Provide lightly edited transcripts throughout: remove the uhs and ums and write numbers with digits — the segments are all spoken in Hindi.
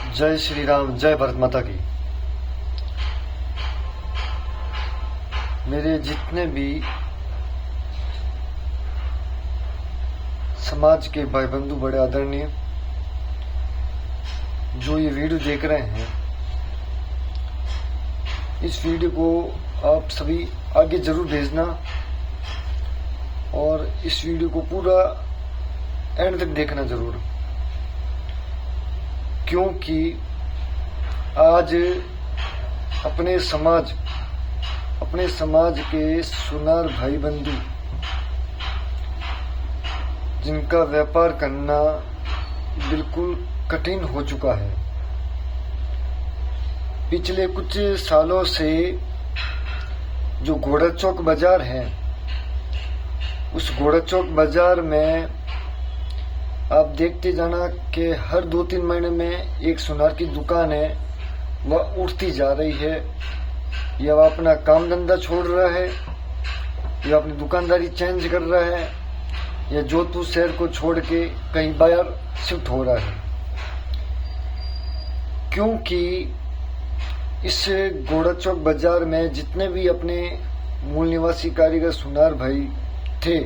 जय श्री राम, जय भारत माता की। मेरे जितने भी समाज के भाई बंधु बड़े आदरणीय जो ये वीडियो देख रहे हैं, इस वीडियो को आप सभी आगे जरूर भेजना और इस वीडियो को पूरा एंड तक देखना जरूर, क्योंकि आज अपने समाज के सुनार भाई बंधु जिनका व्यापार करना बिल्कुल कठिन हो चुका है। पिछले कुछ सालों से जो घोड़ा चौक बाजार है, उस घोड़ा चौक बाजार में आप देखते जाना कि हर 2-3 महीने में एक सुनार की दुकान है, वह उठती जा रही है। या वह अपना काम धंधा छोड़ रहा है, या अपनी दुकानदारी चेंज कर रहा है, या जोधपुर शहर को छोड़ के कहीं बाहर शिफ्ट हो रहा है। क्योंकि इस घोड़ा चौक बाजार में जितने भी अपने मूल निवासी कारीगर सुनार भाई थे,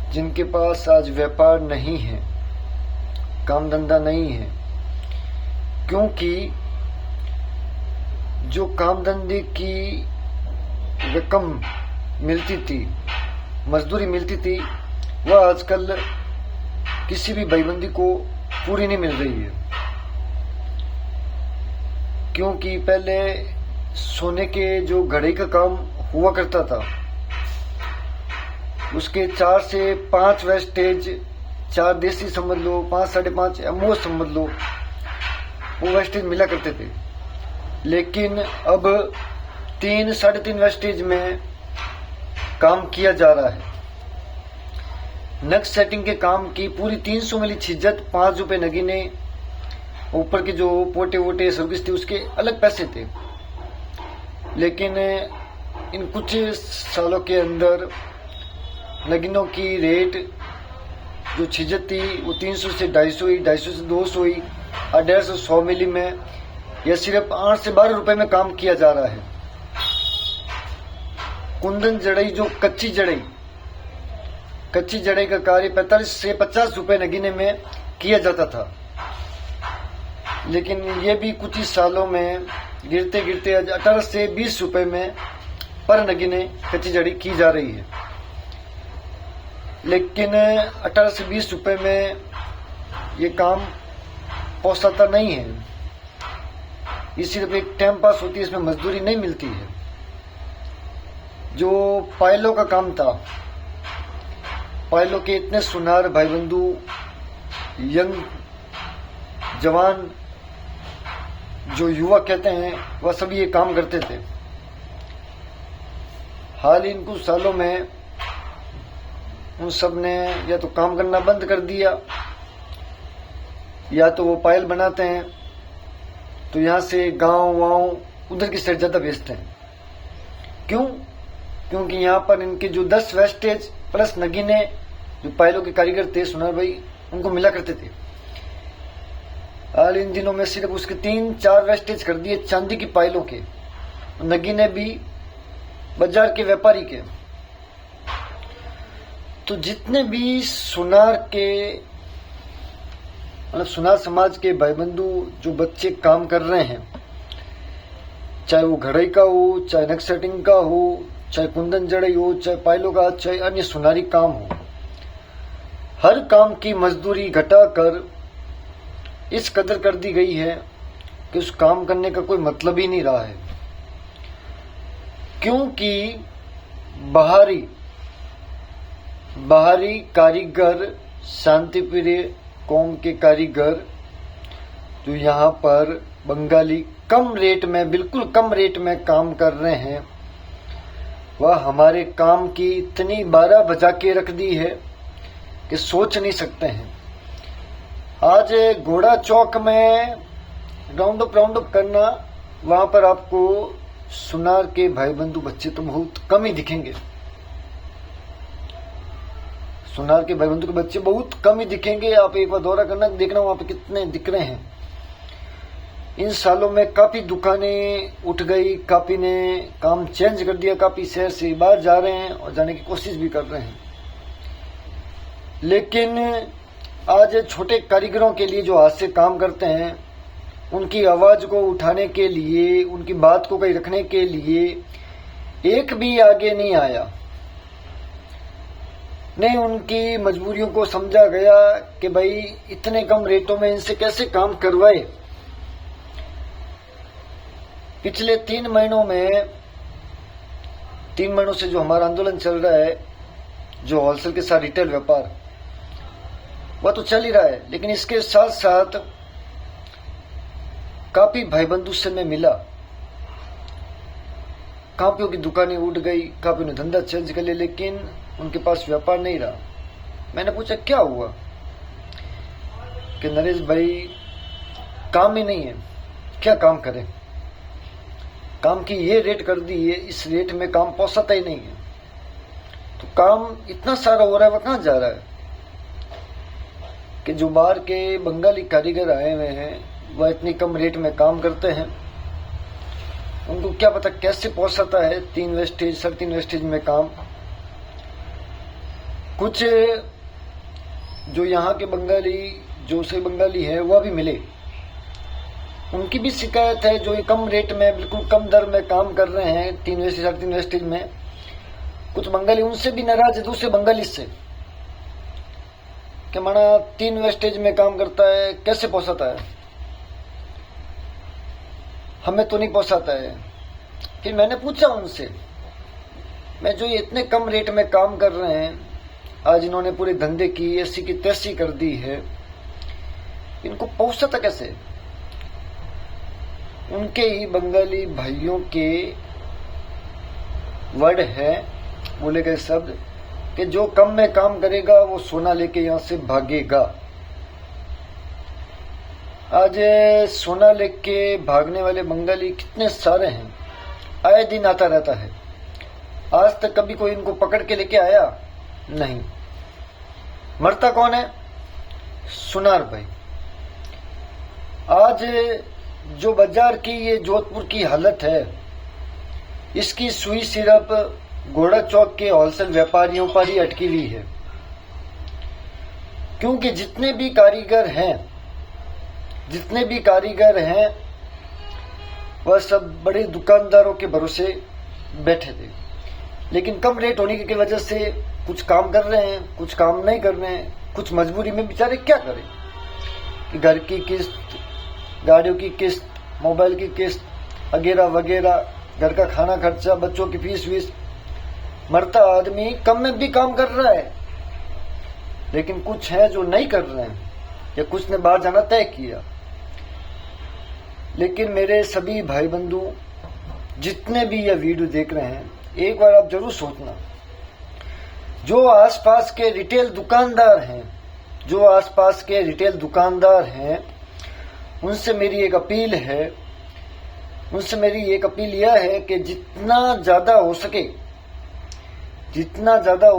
जिनके पास आज व्यापार नहीं है, काम धंधा नहीं है, क्योंकि जो काम धंधे की रकम मिलती थी, मजदूरी मिलती थी, वह आजकल किसी भी भाईबंदी को पूरी नहीं मिल रही है। क्योंकि पहले सोने के जो घड़े का काम हुआ करता था, उसके 4 से 5 वेस्टेज, 4 देसी समझ लो, 5 साढ़े 5 एमओ समझ लो, वो वेस्टेज मिला करते थे। लेकिन अब 3 साढ़े 3 वेस्टेज में काम किया जा रहा है। नग सेटिंग के काम की पूरी 300 मिली छिज्जत 5 रुपए नगीने, ऊपर के जो पोटे वोटे सर्विस थी उसके अलग पैसे थे। लेकिन इन कुछ सालों के अंदर नगीनों की रेट जो छिज्जत थी वो 300 से 250 हुई, 250 से 200 हुई, 150 100 मिली में यह सिर्फ 8 से 12 रुपए में काम किया जा रहा है। कुंदन जड़ई, जो कच्ची जड़ई का कार्य 45 से 50 रुपए नगीने में किया जाता था। लेकिन ये भी कुछ ही सालों में गिरते गिरते 18 से 20 रुपए में पर नगीने कच्ची जड़ी की जा रही है। लेकिन 18 से 20 रुपए में ये काम पोसाता नहीं है। ये सिर्फ एक टाइम पास होती है, इसमें मजदूरी नहीं मिलती है। जो पायलों का काम था, पायलों के इतने सुनार भाई बंधु, यंग जवान जो युवा कहते हैं, वह सभी ये काम करते थे। हाल ही इन कुछ सालों में उन सब ने या तो काम करना बंद कर दिया, या तो वो पायल बनाते हैं तो यहाँ से गांव उधर की साइड ज्यादा बेचते हैं। क्यों? क्योंकि यहाँ पर इनके जो 10 वेस्टेज प्लस नगीने जो पायलों के कारीगर थे सुनार भाई, उनको मिला करते थे। हाल इन दिनों में सिर्फ उसके 3-4 वेस्टेज कर दिए चांदी की पायलों के, नगीने भी बाजार के व्यापारी के। तो जितने भी सुनार के सुनार समाज के भाई बंधु जो बच्चे काम कर रहे हैं, चाहे वो घड़ई का हो, चाहे नग सेटिंग का हो, चाहे कुंदन जड़ई हो, चाहे पायलों का, चाहे अन्य सुनारी काम हो, हर काम की मजदूरी घटाकर इस कदर कर दी गई है कि उस काम करने का कोई मतलब ही नहीं रहा है। क्योंकि बाहरी कारीगर, शांति प्रिय कौम के कारीगर जो यहाँ पर बंगाली कम रेट में, बिल्कुल कम रेट में काम कर रहे हैं, वह हमारे काम की इतनी 12 बजा के रख दी है कि सोच नहीं सकते हैं। आज घोड़ा चौक में राउंड अप करना, वहां पर आपको सुनार के भाई बंधु बच्चे तो बहुत कम ही दिखेंगे। सुनार के भाई बंधु के बच्चे बहुत कम ही दिखेंगे। आप एक बार दौरा करना, देखना वहां पे कितने दिख रहे हैं। इन सालों में काफी दुकानें उठ गई, काफी ने काम चेंज कर दिया, काफी शहर से बाहर जा रहे हैं और जाने की कोशिश भी कर रहे हैं। लेकिन आज छोटे कारीगरों के लिए जो हाथ से काम करते हैं, उनकी आवाज को उठाने के लिए, उनकी बात को कहीं रखने के लिए एक भी आगे नहीं आया। नहीं उनकी मजबूरियों को समझा गया कि भाई इतने कम रेटों में इनसे कैसे काम करवाए। पिछले 3 महीनों में, 3 महीनों से जो हमारा आंदोलन चल रहा है, जो होलसेल के साथ रिटेल व्यापार, वह तो चल ही रहा है, लेकिन इसके साथ साथ काफी भाई बंधु से मैं मिला। काफियों की दुकानें उठ गई, काफियों ने धंधा चेंज कर लिया, लेकिन उनके पास व्यापार नहीं रहा। मैंने पूछा क्या हुआ, कि नरेश भाई काम ही नहीं है, क्या काम करें, काम की ये रेट कर दी है, इस रेट में काम पोसाता ही नहीं है। तो काम इतना सारा हो रहा है, वह कहां जा रहा है। कि जो बाहर के बंगाली कारीगर आए हुए हैं, वह इतनी कम रेट में काम करते हैं, उनको क्या पता कैसे पोसाता है 3 वेस्टेज 3.5 वेस्टेज में काम। कुछ जो यहाँ के बंगाली, जो से बंगाली है, वह भी मिले, उनकी भी शिकायत है, जो ये कम रेट में, बिल्कुल कम दर में काम कर रहे हैं 3 वेस्टेज 3.5 वेस्टेज में। कुछ बंगाली उनसे भी नाराज है, दूसरे बंगाली से, कि माना 3 वेस्टेज में काम करता है, कैसे पोसाता है, हमें तो नहीं पोसाता है। फिर मैंने पूछा उनसे, मैं जो ये इतने कम रेट में काम कर रहे हैं, आज इन्होंने पूरे धंधे की ऐसी की तैसी कर दी है, इनको पोसाता कैसे। उनके ही बंगाली भाइयों के वर्ड है, बोले गए शब्द, कि जो कम में काम करेगा वो सोना लेके यहां से भागेगा। आज सोना लेके भागने वाले बंगाली कितने सारे हैं, आए दिन आता रहता है। आज तक कभी कोई इनको पकड़ के लेके आया नहीं। मरता कौन है, सुनार भाई। आज जो बाजार की ये जोधपुर की हालत है, इसकी सुई सिर्फ घोड़ा चौक के होलसेल व्यापारियों पर ही अटकी हुई है। क्योंकि जितने भी कारीगर हैं वह सब बड़े दुकानदारों के भरोसे बैठे थे। लेकिन कम रेट होने की वजह से कुछ काम कर रहे हैं, कुछ काम नहीं कर रहे हैं। कुछ मजबूरी में बेचारे क्या करें, कि घर की किस्त, गाड़ियों की किस्त, मोबाइल की किस्त वगैरह वगैरह, घर का खाना खर्चा, बच्चों की फीस वीस। मरता आदमी कम में भी काम कर रहा है, लेकिन कुछ है जो नहीं कर रहे हैं, या कुछ ने बाहर जाना तय किया। लेकिन मेरे सभी भाई बंधु जितने भी यह वीडियो देख रहे हैं, एक बार आप जरूर सोचना, जो आसपास के रिटेल दुकानदार हैं, उनसे मेरी एक अपील यह है कि जितना ज्यादा हो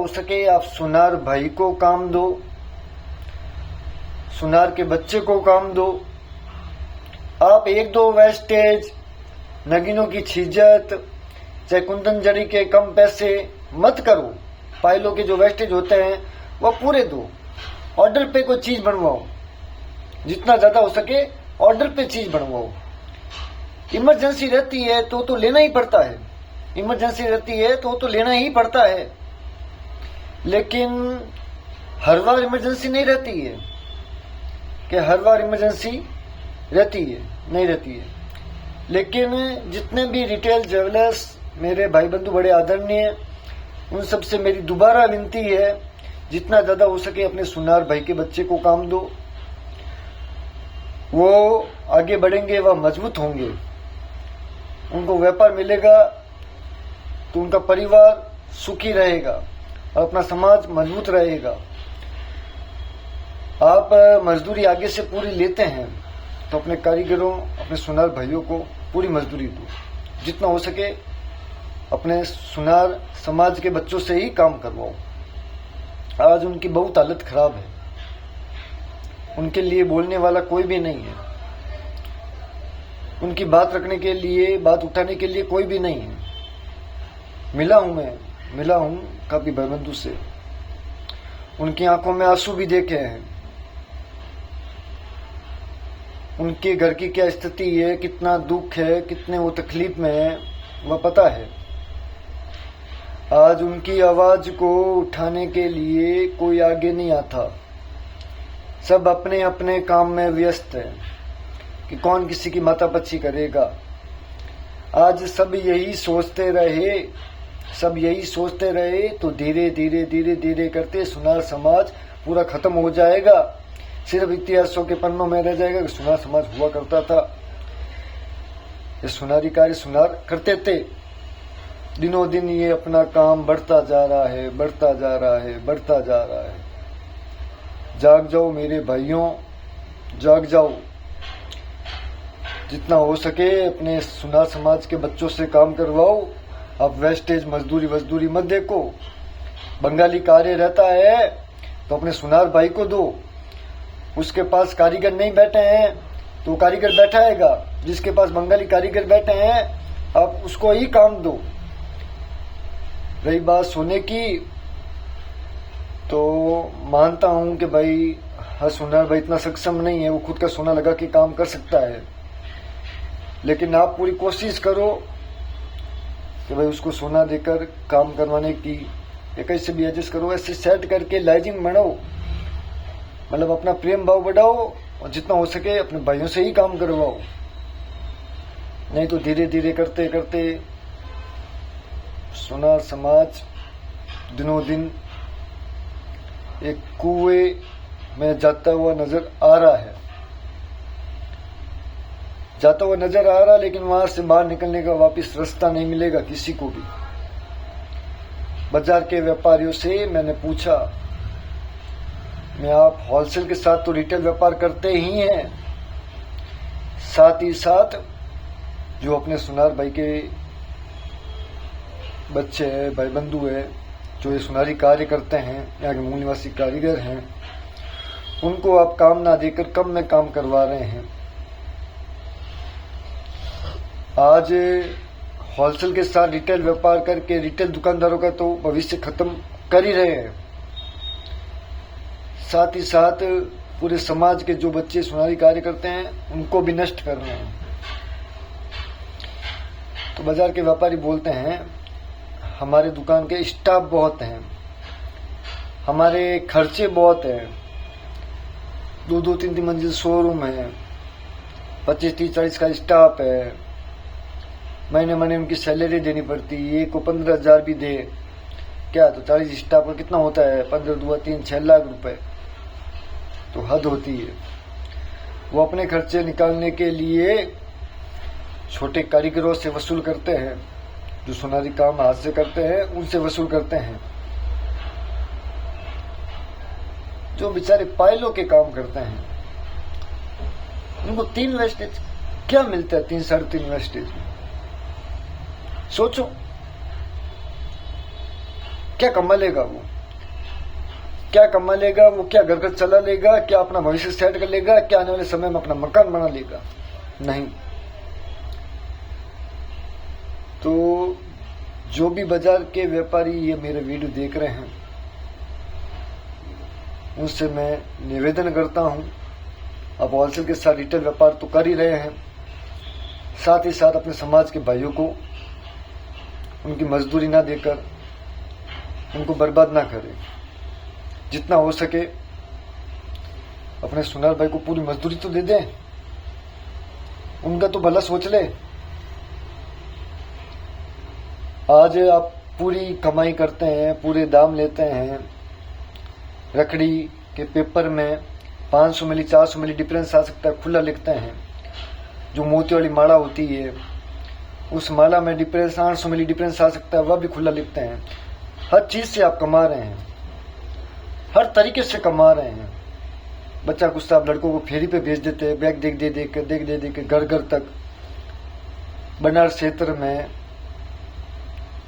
सके आप सुनार भाई को काम दो, सुनार के बच्चे को काम दो। आप 1-2 वेस्टेज, नगीनों की छिजत, चाहे कुंदन जड़ी के कम पैसे मत करो। पायलों के जो वेस्टेज होते हैं वह पूरे दो। ऑर्डर पे कोई चीज बनवाओ, जितना ज्यादा हो सके ऑर्डर पे चीज बनवाओ। इमरजेंसी रहती है तो लेना ही पड़ता है, लेकिन हर बार इमरजेंसी नहीं रहती है, नहीं रहती है। लेकिन जितने भी रिटेल ज्वेलर्स मेरे भाई बंधु बड़े आदरणीय, उन सबसे मेरी दोबारा विनती है, जितना ज्यादा हो सके अपने सुनार भाई के बच्चे को काम दो। वो आगे बढ़ेंगे, वह मजबूत होंगे, उनको व्यापार मिलेगा तो उनका परिवार सुखी रहेगा और अपना समाज मजबूत रहेगा। आप मजदूरी आगे से पूरी लेते हैं तो अपने कारीगरों, अपने सुनार भाइयों को पूरी मजदूरी दो। जितना हो सके अपने सुनार समाज के बच्चों से ही काम करवाओ। आज उनकी बहुत हालत खराब है। उनके लिए बोलने वाला कोई भी नहीं है, उनकी बात रखने के लिए, बात उठाने के लिए कोई भी नहीं है। मिला हूं काफी भाईबंधु से, उनकी आंखों में आंसू भी देखे हैं। उनके घर की क्या स्थिति है, कितना दुख है, कितने वो तकलीफ में है, वह पता है। आज उनकी आवाज को उठाने के लिए कोई आगे नहीं आता। सब अपने अपने काम में व्यस्त है कि कौन किसी की मातापच्ची करेगा। आज सब यही सोचते रहे तो धीरे धीरे करते सुनार समाज पूरा खत्म हो जाएगा। सिर्फ इतिहासों के पन्नों में रह जाएगा कि सुनार समाज हुआ करता था। ये सुनारी कार्य सुनार करते थे। दिनों दिन ये अपना काम बढ़ता जा रहा है। जाग जाओ मेरे भाइयों, जाग जाओ। जितना हो सके अपने सुनार समाज के बच्चों से काम करवाओ। अब वेस्टेज मजदूरी मत देखो। बंगाली कार्य रहता है तो अपने सुनार भाई को दो। उसके पास कारीगर नहीं बैठे हैं तो कारीगर बैठाएगा। जिसके पास बंगाली कारीगर बैठे हैं अब उसको ही काम दो। रही बात सोने की, तो मानता हूं कि भाई हर सुनार भाई इतना सक्षम नहीं है, वो खुद का सोना लगा के काम कर सकता है। लेकिन आप पूरी कोशिश करो कि भाई उसको सोना देकर काम करवाने की, या कैसे भी एडजस्ट करो, ऐसे सेट करके लाइजिंग बनाओ। मतलब अपना प्रेम भाव बढ़ाओ और जितना हो सके अपने भाइयों से ही काम करवाओ। नहीं तो धीरे धीरे करते करते सुनार समाज दिनों दिन एक कुएं में जाता हुआ नजर आ रहा है। लेकिन वहां से बाहर निकलने का वापस रास्ता नहीं मिलेगा किसी को भी। बाजार के व्यापारियों से मैंने पूछा, मैं आप होलसेल के साथ तो रिटेल व्यापार करते ही हैं, साथ ही साथ जो अपने सुनार भाई के बच्चे हैं, भाई बंधु है, जो ये सुनारी कार्य करते हैं, यहाँ के मूल निवासी कारीगर हैं, उनको आप काम ना देकर कम में काम करवा रहे हैं। आज होलसेल के साथ रिटेल व्यापार करके रिटेल दुकानदारों का तो भविष्य खत्म कर ही रहे हैं। साथ ही साथ पूरे समाज के जो बच्चे सुनारी कार्य करते हैं उनको भी नष्ट कर रहे हैं। तो बाजार के व्यापारी बोलते हैं, हमारे दुकान के स्टाफ बहुत हैं, हमारे खर्चे बहुत हैं, 2-3 मंजिल शोरूम है, 25-30-40 का स्टाफ है, महीने उनकी सैलरी देनी पड़ती है। एक को 15,000 भी दे क्या तो 40 स्टाफ का कितना होता है, 15-2-3-6 लाख रुपए, तो हद होती है। वो अपने खर्चे निकालने के लिए छोटे कारीगरों से वसूल करते हैं, जो सुनारी काम हाथ से करते हैं उनसे वसूल करते हैं। जो बेचारे पायलों के काम करते हैं उनको 3 वेस्टेज क्या मिलता है, 3-3.5 वेस्टेज। सोचो क्या कमा लेगा वो, क्या घर का चला लेगा, क्या अपना भविष्य सेट कर लेगा, क्या आने वाले समय में अपना मकान बना लेगा? नहीं। तो जो भी बाजार के व्यापारी ये मेरे वीडियो देख रहे हैं उनसे मैं निवेदन करता हूं, आप होलसेल के साथ रिटेल व्यापार तो कर ही रहे हैं, साथ ही साथ अपने समाज के भाइयों को उनकी मजदूरी ना देकर उनको बर्बाद ना करें। जितना हो सके अपने सुनार भाई को पूरी मजदूरी तो दे दें, उनका तो भला सोच ले। आज आप पूरी कमाई करते हैं, पूरे दाम लेते हैं, रखड़ी के पेपर में 500 मिली 400 मिली डिफरेंस आ सकता है, खुला लिखते हैं। जो मोती वाली माला होती है उस माला में डिफरेंस 800 मिली डिफरेंस आ सकता है, वह भी खुला लिखते हैं। हर चीज से आप कमा रहे हैं, हर तरीके से कमा रहे हैं। बच्चा गुस्सा आप लड़कों को फेरी पे भेज देते हैं, बैग देख दे के घर तक। बनारस क्षेत्र में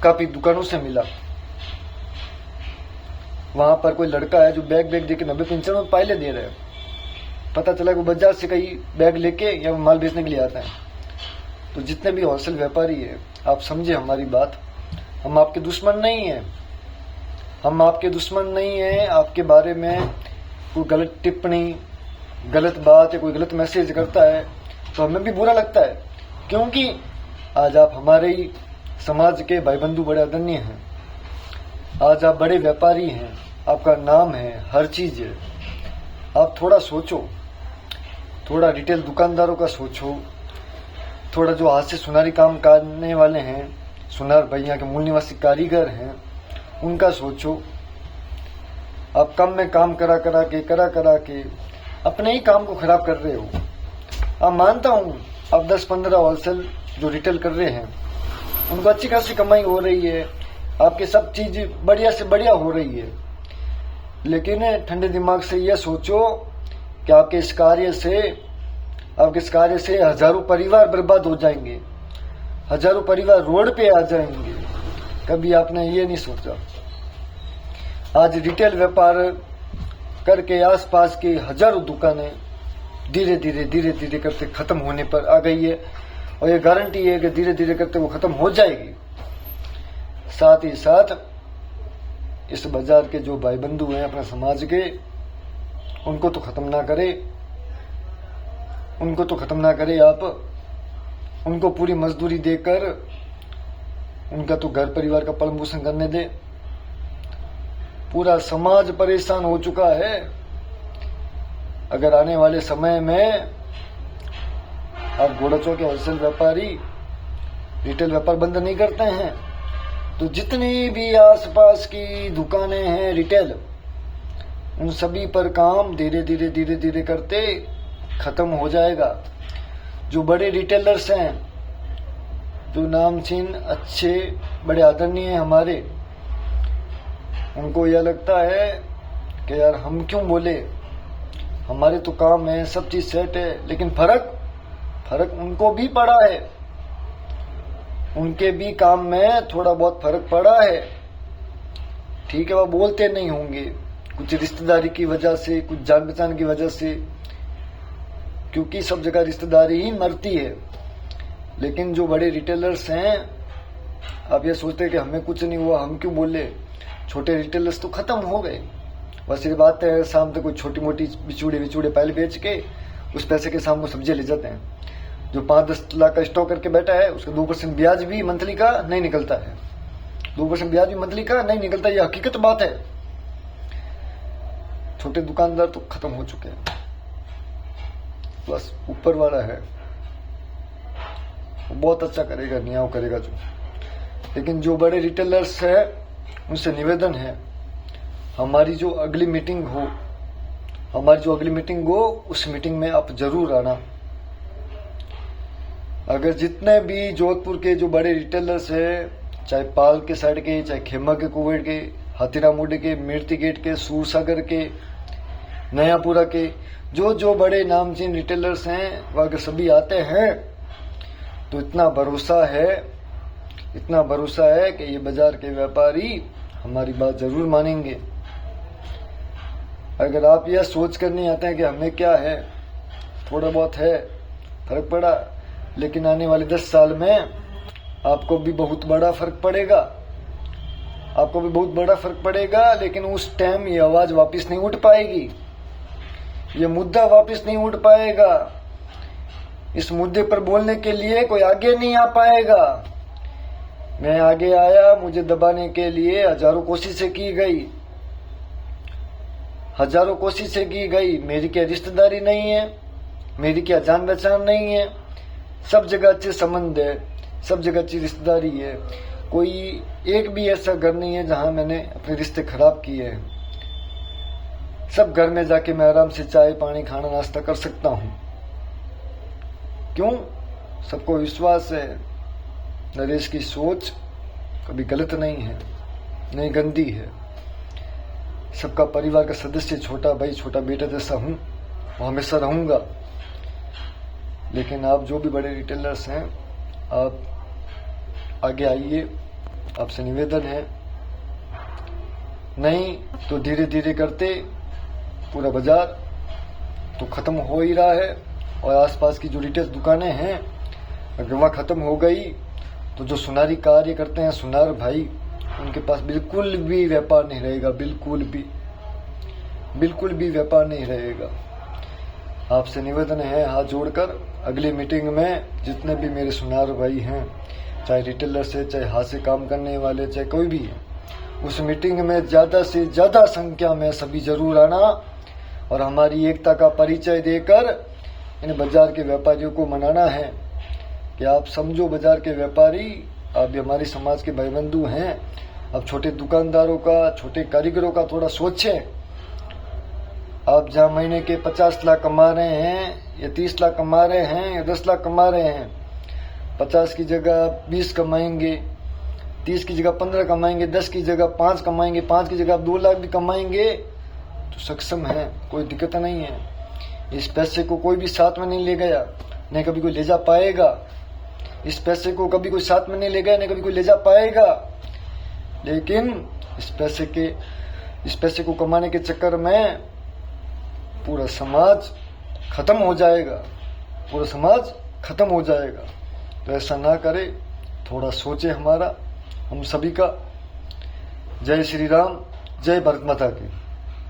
काफी दुकानों से मिला, वहां पर कोई लड़का है जो बैग देके 90-95 में पहले दे रहा है। पता चला कि वो बाजार से कहीं बैग लेके या माल बेचने के लिए आता है। तो जितने भी होलसेल व्यापारी है, आप समझे हमारी बात। हम आपके दुश्मन नहीं है, हम आपके दुश्मन नहीं है। आपके बारे में कोई गलत टिप्पणी, गलत बात या कोई गलत मैसेज करता है तो हमें भी बुरा लगता है, क्योंकि आज आप हमारे ही समाज के भाई बंधु बड़े आदरणीय हैं। आज आप बड़े व्यापारी हैं, आपका नाम है, हर चीज है। आप थोड़ा सोचो, थोड़ा रिटेल दुकानदारों का सोचो, थोड़ा जो हाथ से सुनारी काम करने वाले हैं, सुनार भैया के मूल निवासी कारीगर हैं, उनका सोचो। आप कम में काम करा करा के अपने ही काम को खराब कर रहे हो। आप मानता हूं आप 10-15 होलसेल जो रिटेल कर रहे हैं उनको अच्छी खासी कमाई हो रही है, आपके सब चीज बढ़िया से बढ़िया हो रही है, लेकिन ठंडे दिमाग से यह सोचो कि आपके इस कार्य से हजारों परिवार बर्बाद हो जाएंगे, हजारों परिवार रोड पे आ जाएंगे। कभी आपने ये नहीं सोचा। आज रिटेल व्यापार करके आसपास की हजारों दुकानें धीरे धीरे करते खत्म होने पर आ गई है, और ये गारंटी है कि धीरे धीरे करते वो खत्म हो जाएगी। साथ ही साथ इस बाजार के जो भाई बंधु हैं अपने समाज के, उनको तो खत्म ना करे आप। उनको पूरी मजदूरी देकर उनका तो घर परिवार का पालन पोषण करने दे। पूरा समाज परेशान हो चुका है। अगर आने वाले समय में आप घोड़ाचौक के होलसेल व्यापारी रिटेल व्यापार बंद नहीं करते हैं तो जितनी भी आसपास की दुकानें हैं रिटेल, उन सभी पर काम धीरे धीरे करते खत्म हो जाएगा। जो बड़े रिटेलर्स हैं, जो नामचीन अच्छे बड़े आदरणीय हैं हमारे, उनको यह लगता है कि यार हम क्यों बोले, हमारे तो काम है, सब चीज सेट है। लेकिन फर्क उनको भी पड़ा है, उनके भी काम में थोड़ा बहुत फर्क पड़ा है। ठीक है, वह बोलते नहीं होंगे, कुछ रिश्तेदारी की वजह से, कुछ जान पहचान की वजह से, क्योंकि सब जगह रिश्तेदारी ही मरती है। लेकिन जो बड़े रिटेलर्स हैं, आप ये सोचते हैं कि हमें कुछ नहीं हुआ, हम क्यों बोले। छोटे रिटेलर्स तो खत्म हो गए। बस ये बात है, शाम तक कोई छोटी मोटी बिचूड़े पहले बेच के उस पैसे के शाम को सब्जी ले जाते हैं। जो 5-10 लाख का स्टॉक करके बैठा है, उसका 2% ब्याज भी मंथली का नहीं निकलता है। 2% ब्याज भी मंथली का नहीं निकलता, ये हकीकत बात है। छोटे दुकानदार तो खत्म हो चुके हैं, बस ऊपर वाला है वो बहुत अच्छा करेगा, न्याय करेगा जो। लेकिन जो बड़े रिटेलर्स है उनसे निवेदन है, हमारी जो अगली मीटिंग हो उस मीटिंग में आप जरूर आना। अगर जितने भी जोधपुर के जो बड़े रिटेलर्स है, चाहे पाल के साइड के, चाहे खेमा के, कुवेट के, हाथीरामुडे के, मीरती गेट के, सूरसागर के, नयापुरा के, जो बड़े नामचीन रिटेलर्स हैं, वह अगर सभी आते हैं तो इतना भरोसा है कि ये बाजार के व्यापारी हमारी बात जरूर मानेंगे। अगर आप यह सोच कर नहीं आते हैं कि हमें क्या है, थोड़ा बहुत है फर्क पड़ा, लेकिन आने वाले 10 साल में आपको भी बहुत बड़ा फर्क पड़ेगा। लेकिन उस टाइम ये आवाज वापस नहीं उठ पाएगी, ये मुद्दा वापस नहीं उठ पाएगा। इस मुद्दे पर बोलने के लिए कोई आगे नहीं आ पाएगा। मैं आगे आया, मुझे दबाने के लिए हजारों कोशिशें की गई। मेरी क्या रिश्तेदारी नहीं है, मेरी क्या जान पहचान नहीं है। सब जगह अच्छे संबंध है, सब जगह अच्छी रिश्तेदारी है। कोई एक भी ऐसा घर नहीं है जहां मैंने अपने रिश्ते खराब किए हैं। सब घर में जाके मैं आराम से चाय पानी खाना नाश्ता कर सकता हूं। क्यों? सबको विश्वास है नरेश की सोच कभी गलत नहीं है, नहीं गंदी है। सबका परिवार का सदस्य, छोटा भाई छोटा बेटा जैसा हूं, वो हमेशा रहूंगा। लेकिन आप जो भी बड़े रिटेलर्स हैं, आप आगे आइए, आपसे निवेदन है। नहीं तो धीरे धीरे करते पूरा बाजार तो खत्म हो ही रहा है। और आसपास की जो रिटेल दुकानें हैं अगर वहाँ खत्म हो गई तो जो सुनारी कार्य करते हैं सुनार भाई, उनके पास बिल्कुल भी व्यापार नहीं रहेगा, बिल्कुल भी व्यापार नहीं रहेगा। आपसे निवेदन है हाथ जोड़कर, अगली मीटिंग में जितने भी मेरे सुनार भाई हैं, चाहे रिटेलर से, चाहे हाथ से काम करने वाले, चाहे कोई भी है, उस मीटिंग में ज्यादा से ज्यादा संख्या में सभी जरूर आना और हमारी एकता का परिचय देकर इन बाजार के व्यापारियों को मनाना है कि आप समझो बाजार के व्यापारी, आप भी हमारे समाज के भाई बंधु हैं। अब छोटे दुकानदारों का, छोटे कारीगरों का थोड़ा सोचें। आप जहाँ महीने के 50 लाख कमा रहे हैं या 30 लाख कमा रहे हैं या 10 लाख कमा रहे हैं, 50 की जगह 20 कमाएंगे, 30 की जगह 15 कमाएंगे, 10 की जगह 5 कमाएंगे, 5 की जगह आप 2 लाख भी कमाएंगे तो सक्षम है, कोई दिक्कत नहीं है। इस पैसे को कोई भी साथ में नहीं ले गया, नहीं कभी कोई ले जा पाएगा। इस पैसे को कभी कोई साथ में नहीं ले गया, नहीं कभी कोई ले जा पाएगा। लेकिन इस पैसे को कमाने के चक्कर में पूरा समाज खत्म हो जाएगा, पूरा समाज खत्म हो जाएगा। तो ऐसा ना करे, थोड़ा सोचे हम सभी का। जय श्री राम, जय भारत माता की।